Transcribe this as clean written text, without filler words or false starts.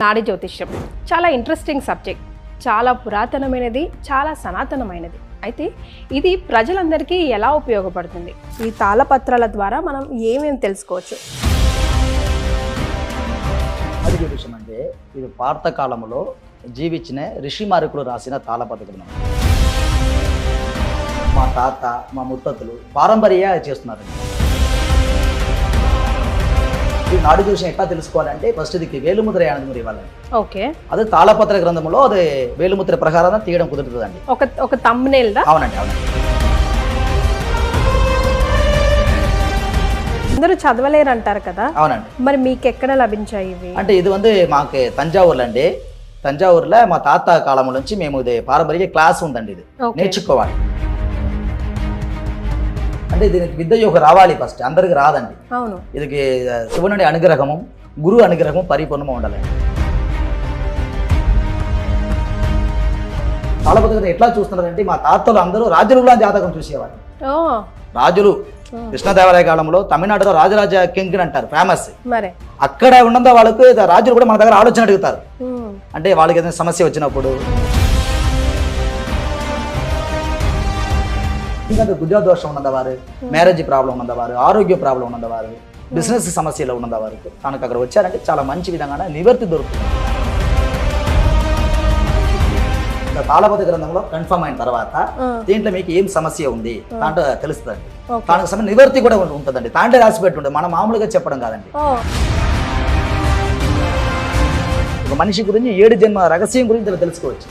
నాడి జ్యోతిష్యం చాలా ఇంట్రెస్టింగ్ సబ్జెక్ట్, చాలా పురాతనమైనది, చాలా సనాతనమైనది. అయితే ఇది ప్రజలందరికీ ఎలా ఉపయోగపడుతుంది? ఈ తాళపత్రాల ద్వారా మనం ఏమేమి తెలుసుకోవచ్చు? నాడి జ్యోతిష్యం అంటే ఇది పాత కాలంలో జీవించిన ఋషి మారుకులు రాసిన తాళపత్ర గ్రంథం. మా తాత మా ముత్తతులు పారంపర్యంగా చేస్తున్నారండి. ఈ నాడి జ్యోతిషం ఎట్లా తెలుసుకోవాలంటే ఫస్ట్ ఇది వేలుముద్ర అనేది మీరు ఇవ్వాలండి. ఓకే, అదే తాళపత్ర గ్రంథంలో అది వేలుముద్ర ప్రకారం తీయడం కుదురుతుందండి. ఒక థంబ్నెయిల్ దా? అవునండి, అవునండి. అందరూ చదవలేరు అంటారు కదా, అవునండి. మరి మీకు ఎక్కడ లభించాయి ఇవి? అంటే ఇది మాకు తంజావూరులో అండి. తంజావూరులో మా తాత కాలం నుంచి మేము ఇది పారంపర్య క్లాస్ ఉందండి. ఇది నేర్చుకోవాలి అంటే దీనికి విద్య యొక్క రావాలి, ఫస్ట్ అందరికి రాదండి. అవును, ఇది శివుని అనుగ్రహము, గురు అనుగ్రహము పరిపూర్ణంగా ఉండాలండి. తాళపత్ర ఎట్లా చూస్తున్నారంటే మా తాతలు అందరూ రాజుల జాతకం చూసేవారు. రాజులు కృష్ణదేవరాయ కాలంలో తమిళనాడులో రాజరాజ కింగ్ అంటారు, ఫేమస్. మరి అక్కడ ఉన్నంత వాళ్ళకు రాజులు కూడా మన దగ్గర ఆలోచన అడుగుతారు. అంటే వాళ్ళకి ఏదైనా సమస్య వచ్చినప్పుడు, ఇంకా ఉద్యోగ దోషం ఉన్నవారు, మ్యారేజ్ ప్రాబ్లం ఉన్నవారు, ఆరోగ్య ప్రాబ్లం ఉన్నవారు, బిజినెస్ సమస్యలు ఉన్నవారు తనకు అక్కడ వచ్చారంటే చాలా మంచి విధంగా నివర్తి దొరుకుతుంది. తాళపత్ర గ్రంథంలో కన్ఫర్మ్ అయిన తర్వాత దీంట్లో మీకు ఏం సమస్య ఉంది దాంట్లో తెలుస్తుంది. దానికి సమయం నివర్తి కూడా ఉంటుందండి. దాంట్లో రాసి పెట్టి ఉంటుంది, మనం మామూలుగా చెప్పడం కాదండి. ఒక మనిషి గురించి 7 జన్మ రహస్యం గురించి తెలుసుకోవచ్చు.